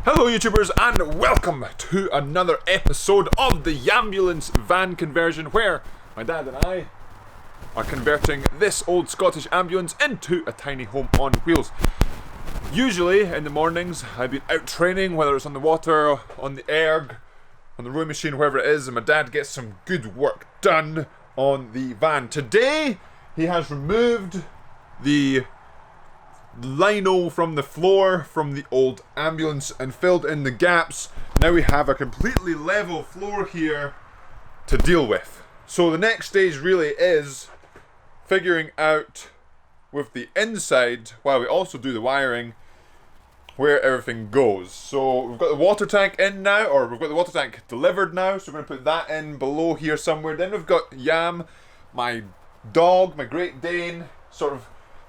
Hello YouTubers and welcome to another episode of the Yambulance van conversion, where my dad and I are converting this old Scottish ambulance into a tiny home on wheels. Usually in the mornings I've been out training, whether it's on the water, on the erg, on the rowing machine, wherever it is, and my dad gets some good work done on the van. Today he has removed the lino from the floor from the old ambulance and filled in the gaps. Now we have a completely level floor here to deal with. So the next stage really is figuring out with the inside, while we also do the wiring, where everything goes. So we've got the water tank in now, or we've got the water tank delivered now, so we're going to put that in below here somewhere. Then we've got Yam, my dog, my Great Dane,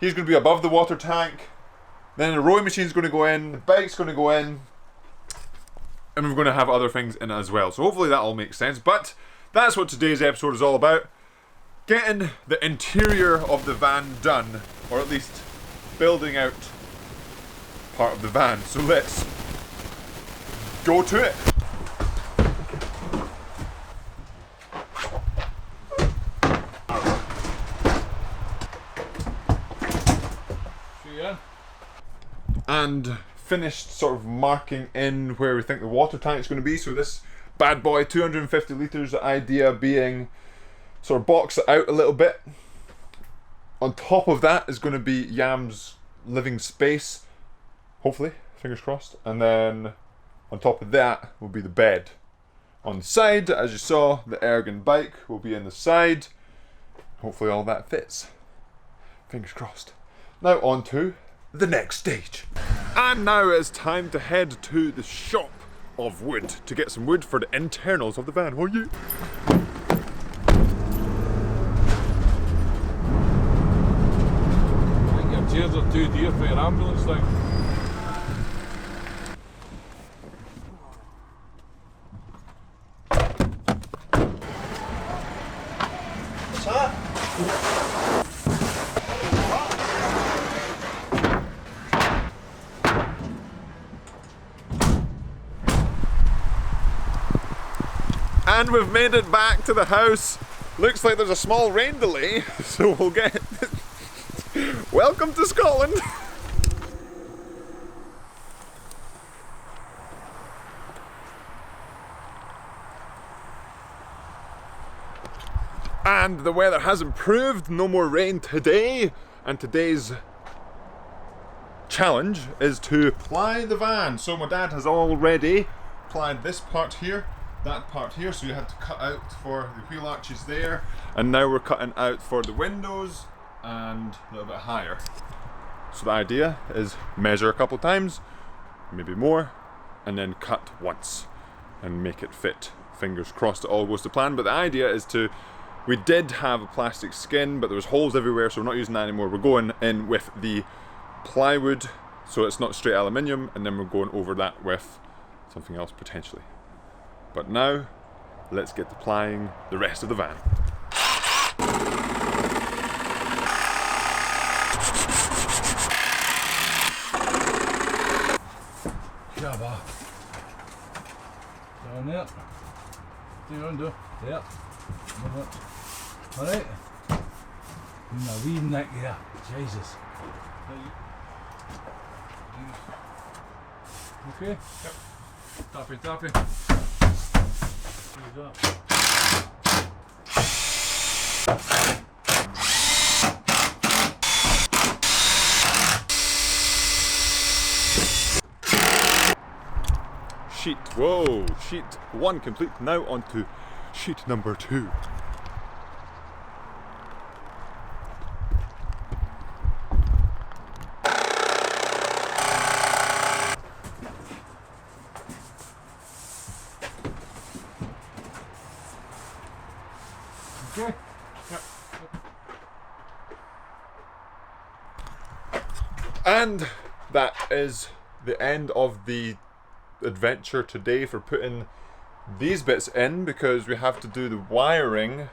he's going to be above the water tank. Then the rowing machine's going to go in, the bike's going to go in, and we're going to have other things in as well. So hopefully that all makes sense. But that's what today's episode is all about. Getting the interior of the van done, or at least building out part of the van. So let's go to it. And finished sort of marking in where we think the water tank is going to be. So this bad boy, 250 litres, the idea being sort of box it out a little bit. On top of that is going to be Yam's living space, hopefully, fingers crossed. And then on top of that will be the bed. On the side, as you saw, the erg and bike will be in the side. Hopefully all that fits. Fingers crossed. Now on to the next stage. And now it's time to head to the shop of wood to get some wood for the internals of the van. Oh yeah. I think your chairs are too dear for your ambulance thing. What's that? And we've made it back to the house. Looks like there's a small rain delay, so we'll get welcome to Scotland. And the weather has improved, no more rain today, and today's challenge is to ply the van. So my dad has already plied this part here, that part here, so you had to cut out for the wheel arches there, and now we're cutting out for the windows and a little bit higher. So the idea is measure a couple of times, maybe more, and then cut once and make it fit. Fingers crossed it all goes to plan. But the idea is we did have a plastic skin, but there was holes everywhere, so we're not using that anymore. We're going in with the plywood, so it's not straight aluminium, and then we're going over that with something else potentially. But now, let's get to plying the rest of the van. Shabba. Down there. Turn around, do. Yep. Alright. Now wee neck here. Jesus. Okay? Yep. Tappy, tappy. Sheet, whoa, sheet 1 complete. Now on to sheet number 2. Okay. Yep. And that is the end of the adventure today for putting these bits in, because we have to do the wiring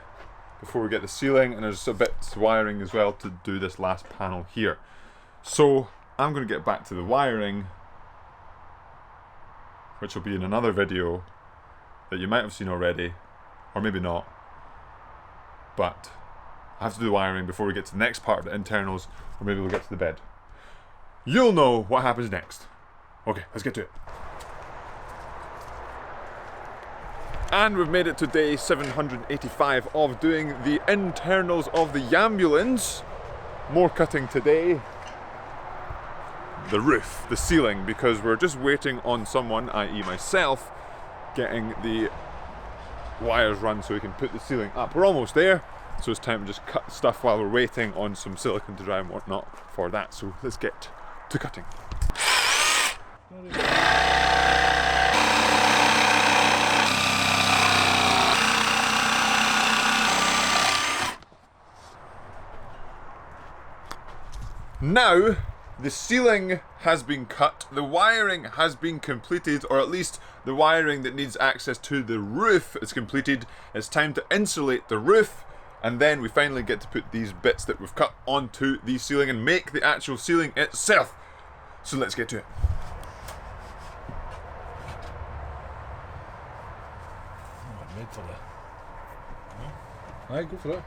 before we get the ceiling, and there's a bit of wiring as well to do this last panel here. So I'm going to get back to the wiring which will be in another video that you might have seen already, or maybe not. But I have to do the wiring before we get to the next part of the internals, or maybe we'll get to the bed. You'll know what happens next. Okay, let's get to it. And we've made it to day 785 of doing the internals of the Yambulance. More cutting today. The roof, the ceiling, because we're just waiting on someone, i.e. myself, getting the wires run so we can put the ceiling up. We're almost there, so it's time to just cut stuff while we're waiting on some silicone to dry and whatnot for that. So let's get to cutting. Now, the ceiling has been cut, the wiring has been completed, or at least the wiring that needs access to the roof is completed. It's time to insulate the roof, and then we finally get to put these bits that we've cut onto the ceiling and make the actual ceiling itself. So let's get to it. I'm ready for that. Right, go for it.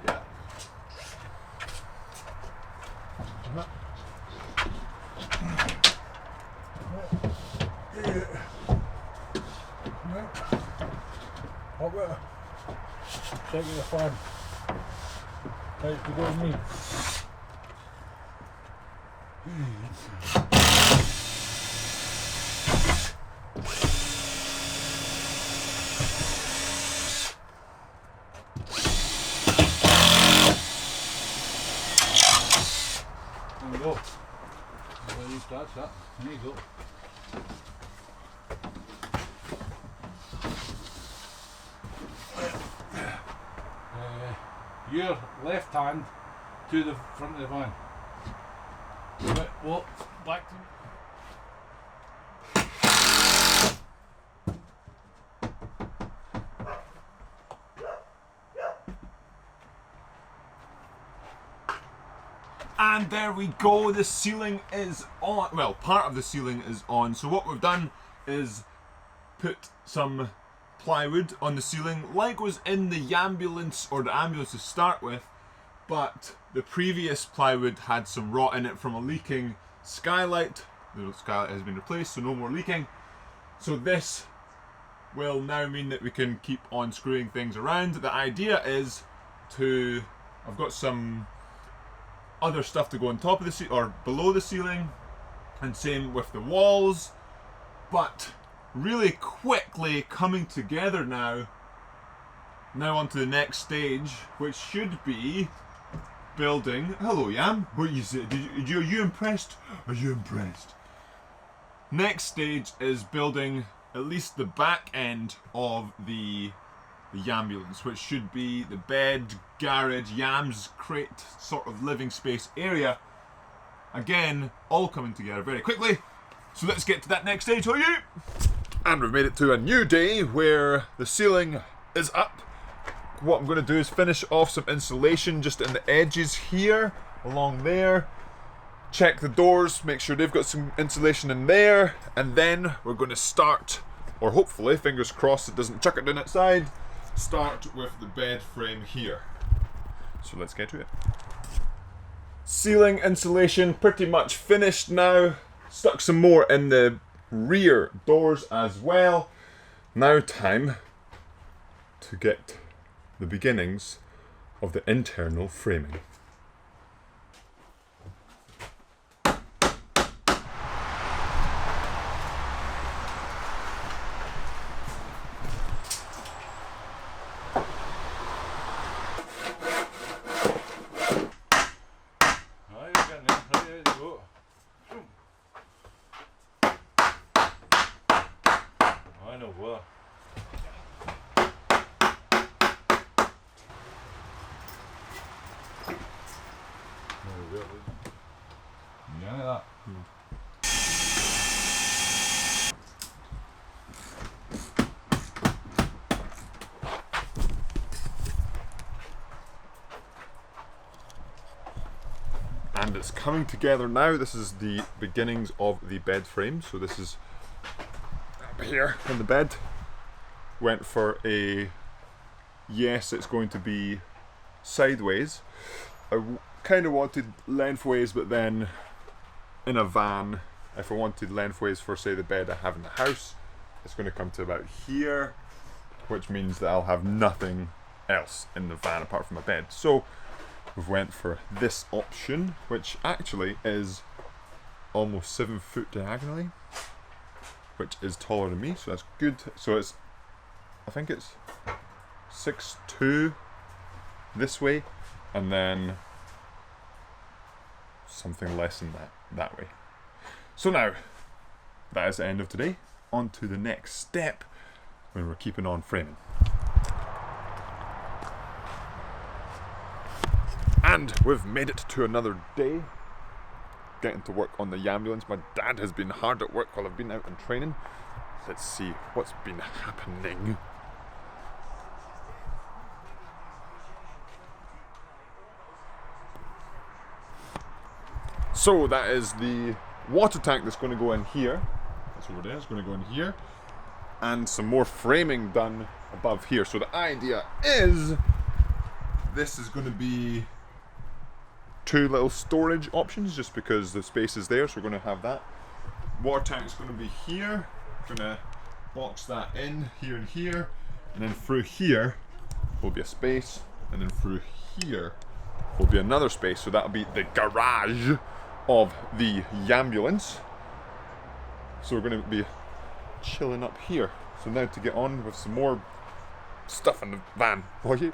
Yeah. Hot water. Shaking the fan. Right, to go with me. There we go. That's that. There you go. Your left hand to the front of the van. Right, well, back to me. And there we go, the ceiling is on. Well, part of the ceiling is on. So what we've done is put some plywood on the ceiling, like was in the Yambulance, or the ambulance to start with, but the previous plywood had some rot in it from a leaking skylight. The skylight has been replaced, so no more leaking. So this will now mean that we can keep on screwing things around. The idea is to, I've got some other stuff to go on top of the ceiling, or below the ceiling, and same with the walls, but really quickly coming together now onto the next stage, which should be building. Hello Yam, what you say? Are you impressed? Are you impressed? Next stage is building at least the back end of the Yambulance, which should be the bed, garage, Yam's crate sort of living space area. Again, all coming together very quickly. So let's get to that next stage, will you? And we've made it to a new day where the ceiling is up. What I'm going to do is finish off some insulation just in the edges here, along there. Check the doors, make sure they've got some insulation in there, and then we're going to start, or hopefully, fingers crossed it doesn't chuck it down outside, start with the bed frame here. So let's get to it. Ceiling insulation pretty much finished now. Stuck some more in the rear doors as well. Now time to get the beginnings of the internal framing. And it's coming together now. This is the beginnings of the bed frame. So this is up here in the bed. Went for a, yes, it's going to be sideways. I kind of wanted lengthways, but then in a van, if I wanted lengthways for, say, the bed I have in the house, it's going to come to about here, which means that I'll have nothing else in the van apart from my bed. So we've went for this option, which actually is almost 7 foot diagonally, which is taller than me, so that's good. So it's, I think it's 6'2" this way, and then something less than that way. So now, that is the end of today. On to the next step when we're keeping on framing. And we've made it to another day. Getting to work on the Yambulance. My dad has been hard at work while I've been out and training. Let's see what's been happening. So that is the water tank that's going to go in here. That's over there, it's going to go in here. And some more framing done above here. So the idea is, this is going to be 2 little storage options just because the space is there, so we're going to have that. Water tank is going to be here. Going to box that in here and here, and then through here will be a space, and then through here will be another space. So that'll be the garage of the Yambulance. So we're going to be chilling up here. So now to get on with some more stuff in the van. Will you?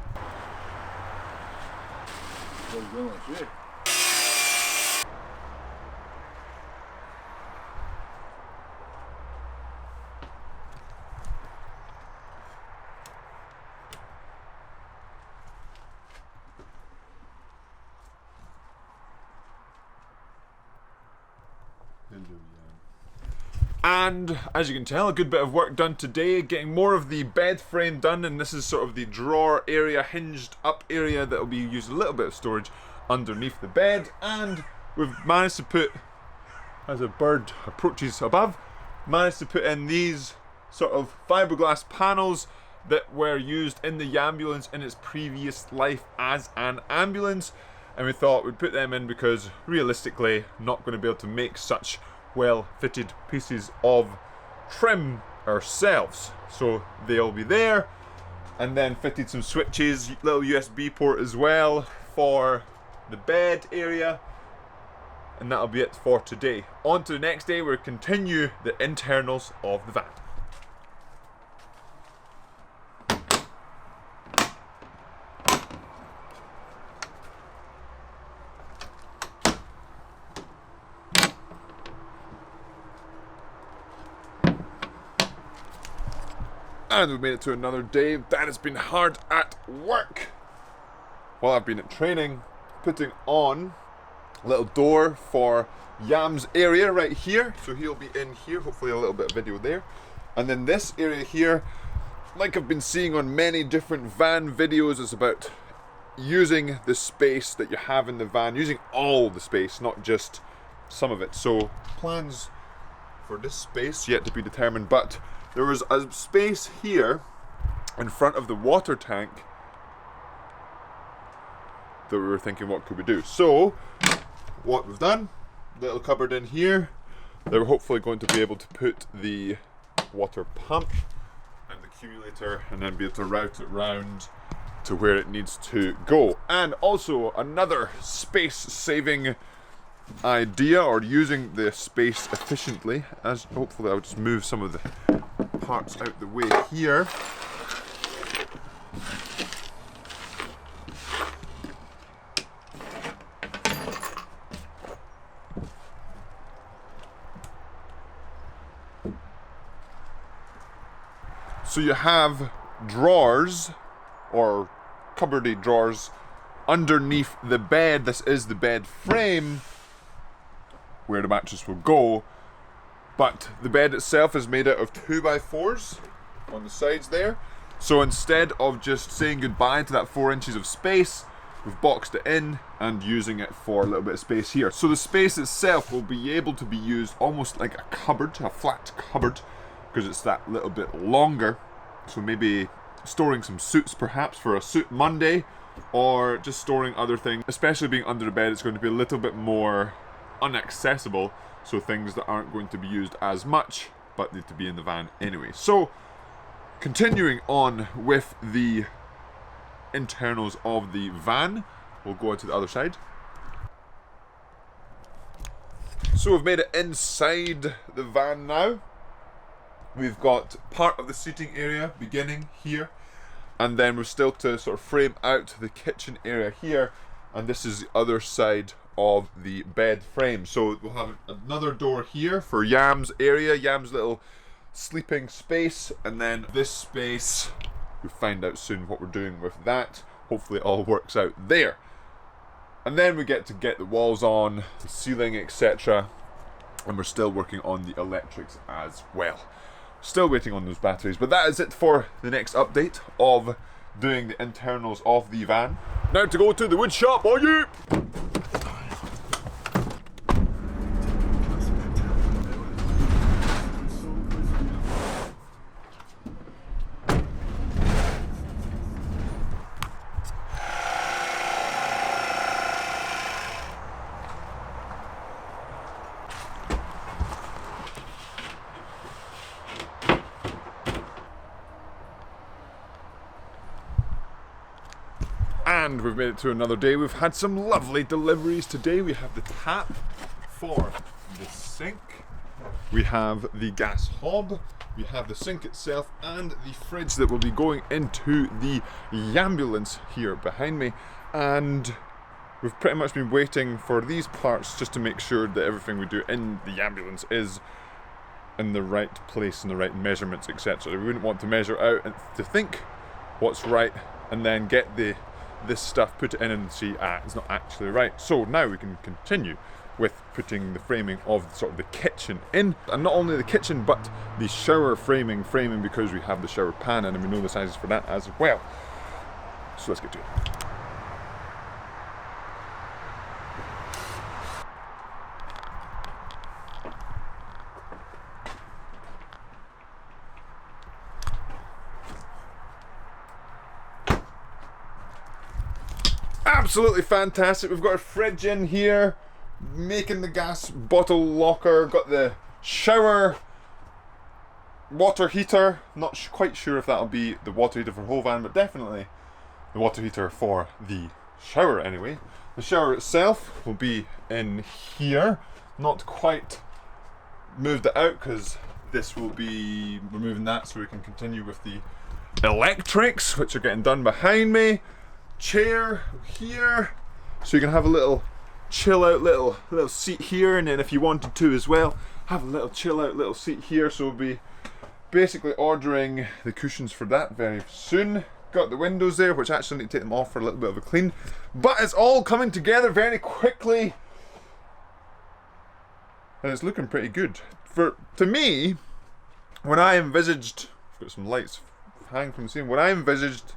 And as you can tell, a good bit of work done today, getting more of the bed frame done, and this is sort of the drawer area, hinged up area that will be used a little bit of storage underneath the bed. And we've managed to put, as a bird approaches above, managed to put in these sort of fiberglass panels that were used in the Yambulance in its previous life as an ambulance. And we thought we'd put them in because realistically not going to be able to make such well fitted pieces of trim ourselves, so they'll be there. And then fitted some switches, little USB port as well for the bed area, and that'll be it for today. On to the next day, we'll continue the internals of the van. And we've made it to another day. Dad has been hard at work while I've been at training, putting on a little door for Yam's area right here. So he'll be in here, hopefully a little bit of video there. And then this area here, like I've been seeing on many different van videos, is about using the space that you have in the van, using all the space, not just some of it. So plans for this space yet to be determined, but there was a space here in front of the water tank that we were thinking, what could we do? So what we've done, little cupboard in here, they're hopefully going to be able to put the water pump and the accumulator, and then be able to route it round to where it needs to go. And also another space saving idea, or using the space efficiently, as hopefully I'll just move some of the parts out the way here. So you have drawers, or cupboardy drawers, underneath the bed. This is the bed frame where the mattress will go, but the bed itself is made out of 2x4s on the sides there. So instead of just saying goodbye to that 4 inches of space, we've boxed it in and using it for a little bit of space here. So the space itself will be able to be used almost like a cupboard, a flat cupboard, because it's that little bit longer. So maybe storing some suits perhaps for a suit Monday, or just storing other things. Especially being under the bed, it's going to be a little bit more inaccessible, so things that aren't going to be used as much but need to be in the van anyway. So continuing on with the internals of the van, we'll go on to the other side. So we've made it inside the van now. We've got part of the seating area beginning here, and then we're still to sort of frame out the kitchen area here, and this is the other side of the bed frame. So we'll have another door here for Yam's area, Yam's little sleeping space, and then this space, we'll find out soon what we're doing with that. Hopefully it all works out there. And then we get to get the walls on, the ceiling, etc. And we're still working on the electrics as well. Still waiting on those batteries, but that is it for the next update of doing the internals of the van. Now to go to the wood shop, are you? And we've made it to another day. We've had some lovely deliveries today. We have the tap for the sink. We have the gas hob. We have the sink itself and the fridge that will be going into the Yambulance here behind me. And we've pretty much been waiting for these parts just to make sure that everything we do in the Yambulance is in the right place and the right measurements, etc. We wouldn't want to measure out and to think what's right and then get this stuff, put it in and see, it's not actually right. So now we can continue with putting the framing of sort of the kitchen in, and not only the kitchen but the shower framing because we have the shower pan and we know the sizes for that as well. So let's get to it. Absolutely fantastic. We've got a fridge in here, making the gas bottle locker, got the shower water heater. Not quite sure if that'll be the water heater for the whole van, but definitely the water heater for the shower anyway. The shower itself will be in here. Not quite moved it out because this will be removing that so we can continue with the electrics, which are getting done behind me. Chair here, so you can have a little chill out little seat here, and then if you wanted to as well, have a little chill out little seat here. So we'll be basically ordering the cushions for that very soon. Got the windows there, which actually need to take them off for a little bit of a clean, but it's all coming together very quickly and it's looking pretty good. To me, when I envisaged, I've got some lights hanging from the ceiling, when I envisaged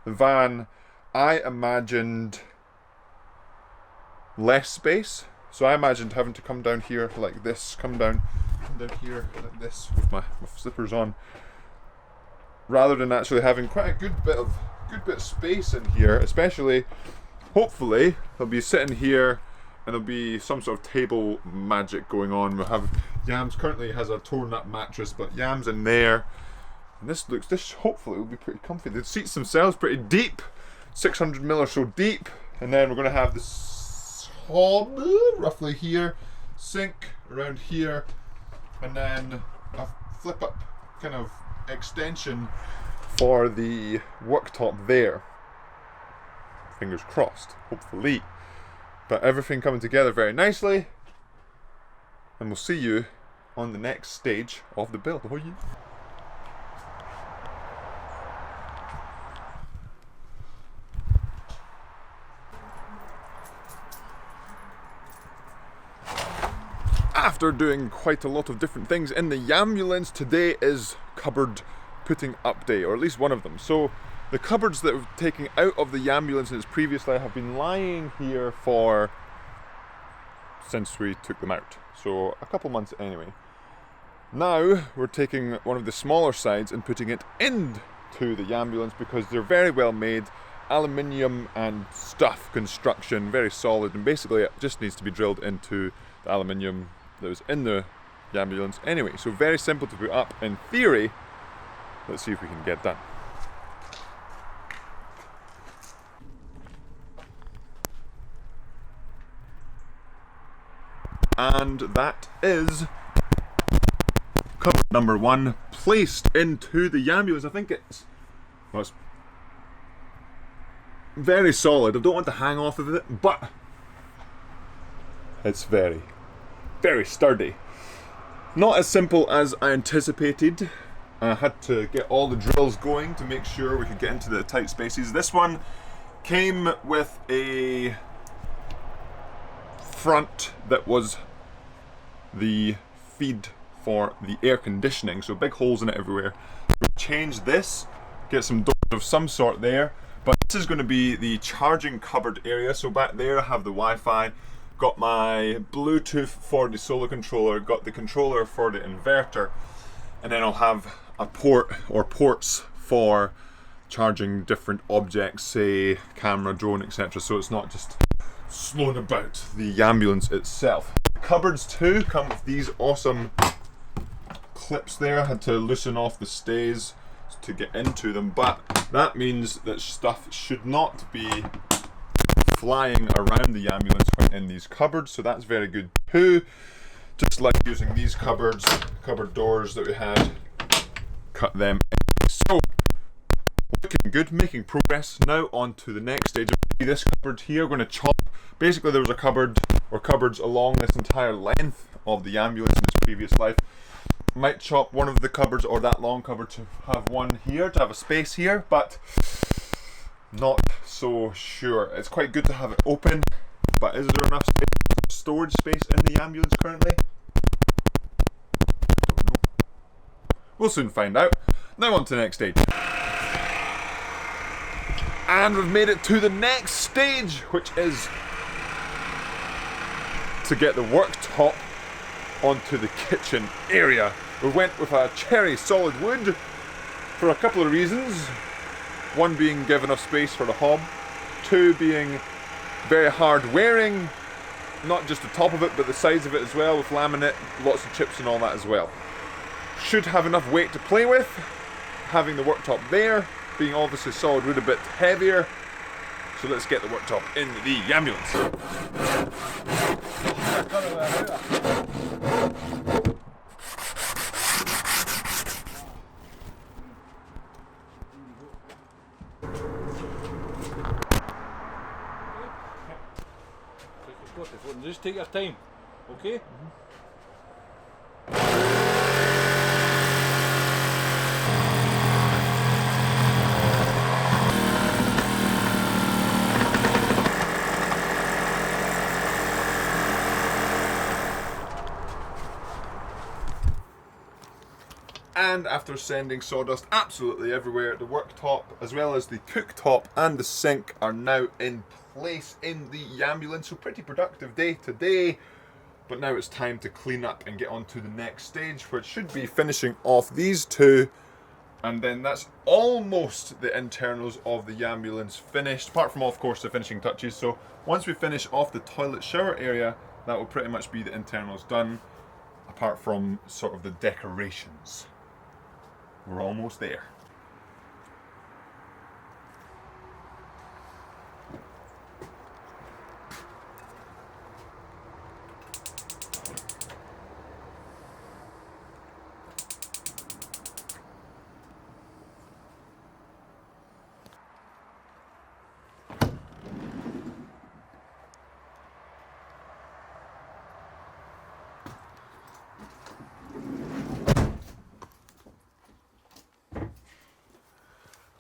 the van, I imagined less space. So I imagined having to come down here like this, come down here like this with my slippers on, rather than actually having quite a good bit of space in here. Especially, hopefully, they'll be sitting here and there'll be some sort of table magic going on. We'll have Yams currently has a torn up mattress, but Yams in there, and this hopefully will be pretty comfy. The seats themselves pretty deep. 600mm or so deep, and then we're going to have this hob roughly here, sink around here, and then a flip up kind of extension for the worktop there. Fingers crossed, hopefully. But everything coming together very nicely, and we'll see you on the next stage of the build. Oh, yeah. After doing quite a lot of different things in the Yambulance, today is cupboard putting up day, or at least one of them. So the cupboards that we've taken out of the Yambulance in its previous life have been lying here since we took them out. So a couple months anyway. Now we're taking one of the smaller sides and putting it into the Yambulance because they're very well made, aluminium and stuff construction, very solid, and basically it just needs to be drilled into the aluminium that was in the Yambulance anyway. So very simple to put up in theory. Let's see if we can get done. And that is cupboard number 1 placed into the Yambulance. I think it's very solid. I don't want to hang off of it, but it's very, very sturdy. Not as simple as I anticipated. I had to get all the drills going to make sure we could get into the tight spaces. This one came with a front that was the feed for the air conditioning, so big holes in it everywhere. We changed this, get some doors of some sort there, but this is going to be the charging cupboard area. So back there I have the Wi-Fi, got my Bluetooth for the solar controller, got the controller for the inverter, and then I'll have a port or ports for charging different objects, say camera, drone, etc. So it's not just slowing about the Yambulance itself. The cupboards too come with these awesome clips there. I had to loosen off the stays to get into them, but that means that stuff should not be flying around the Yambulance when in these cupboards, so that's very good too. Just like using these cupboard doors that we had, cut them in. So looking good, making progress. Now on to the next stage. This cupboard here, we're going to chop. Basically there was a cupboard or cupboards along this entire length of the Yambulance in its previous life. Might chop one of the cupboards or that long cupboard to have one here, to have a space here, but not so sure. It's quite good to have it open, but is there enough storage space in the Yambulance currently? I don't know. We'll soon find out. Now on to the next stage. And we've made it to the next stage, which is to get the worktop onto the kitchen area. We went with a cherry solid wood for a couple of reasons. One being give enough space for the hob, 2 being very hard wearing, not just the top of it but the sides of it as well, with laminate, lots of chips and all that as well. Should have enough weight to play with. Having the worktop there, being obviously solid wood, a bit heavier. So let's get the worktop in the Yambulance. Just take your time, okay? And after sending sawdust absolutely everywhere, the worktop as well as the cooktop and the sink are now in place in the Yambulance. So pretty productive day today, but now it's time to clean up and get on to the next stage, which should be finishing off these two, and then that's almost the internals of the Yambulance finished, apart from of course the finishing touches. So once we finish off the toilet shower area, that will pretty much be the internals done, apart from sort of the decorations. We're almost there.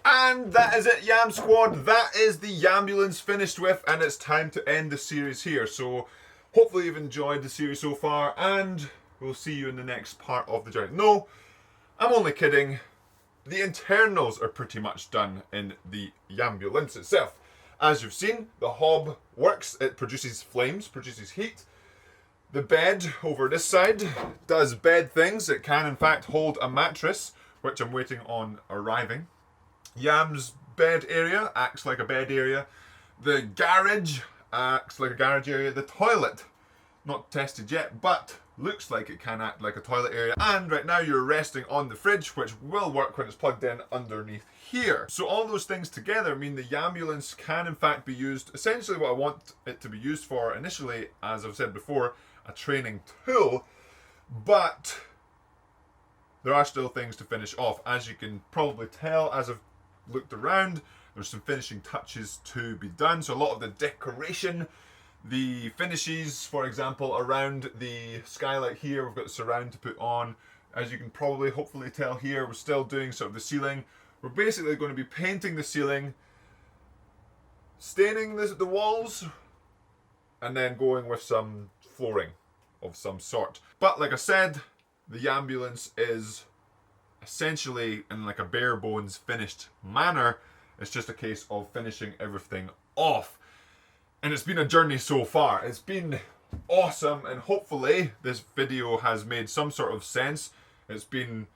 And that is it, Yam Squad. That is the Yambulance finished with, and it's time to end the series here. So hopefully you've enjoyed the series so far, and we'll see you in the next part of the journey. No, I'm only kidding. The internals are pretty much done in the Yambulance itself. As you've seen, the hob works. It produces flames, produces heat. The bed over this side does bed things. It can in fact hold a mattress, which I'm waiting on arriving. Yam's bed area acts like a bed area. The garage acts like a garage area. The toilet, not tested yet, but looks like it can act like a toilet area. And right now you're resting on the fridge, which will work when it's plugged in underneath here. So all those things together mean the Yambulance can in fact be used, essentially what I want it to be used for initially, as I've said before, a training tool, but there are still things to finish off. As you can probably tell, as I've looked around, there's some finishing touches to be done. So a lot of the decoration, the finishes, for example, around the skylight here, we've got the surround to put on. As you can probably hopefully tell here, we're still doing sort of the ceiling. We're basically going to be painting the ceiling, staining the walls, and then going with some flooring of some sort. But like I said, the Yambulance is essentially in like a bare bones finished manner. It's just a case of finishing everything off. And it's been a journey so far. It's been awesome, and hopefully this video has made some sort of sense. It's been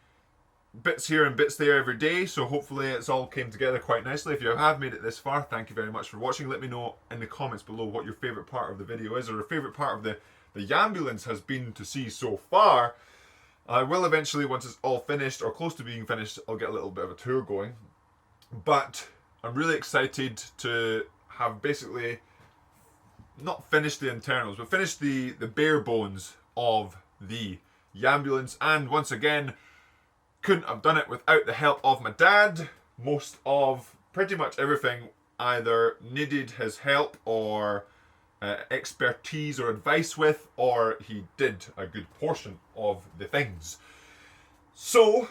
bits here and bits there every day, so hopefully it's all came together quite nicely. If you have made it this far, thank you very much for watching. Let me know in the comments below what your favourite part of the video is, or your favourite part of the Yambulance has been to see so far. I will eventually, once it's all finished or close to being finished, I'll get a little bit of a tour going. But I'm really excited to have basically not finished the internals, but finished the bare bones of the Yambulance. And once again, couldn't have done it without the help of my dad. Most of pretty much everything either needed his help or expertise or advice with, or he did a good portion of the things. So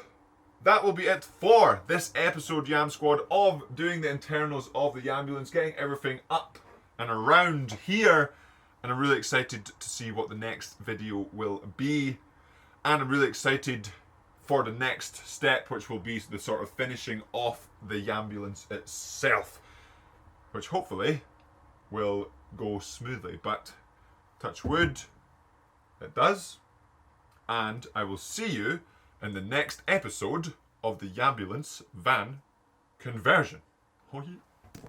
that will be it for this episode, Yam Squad, of doing the internals of the Yambulance, getting everything up and around here. And I'm really excited to see what the next video will be. And I'm really excited for the next step, which will be the sort of finishing off the Yambulance itself, which hopefully will go smoothly. But touch wood, it does. And I will see you in the next episode of the Yambulance van conversion. Oh, yeah.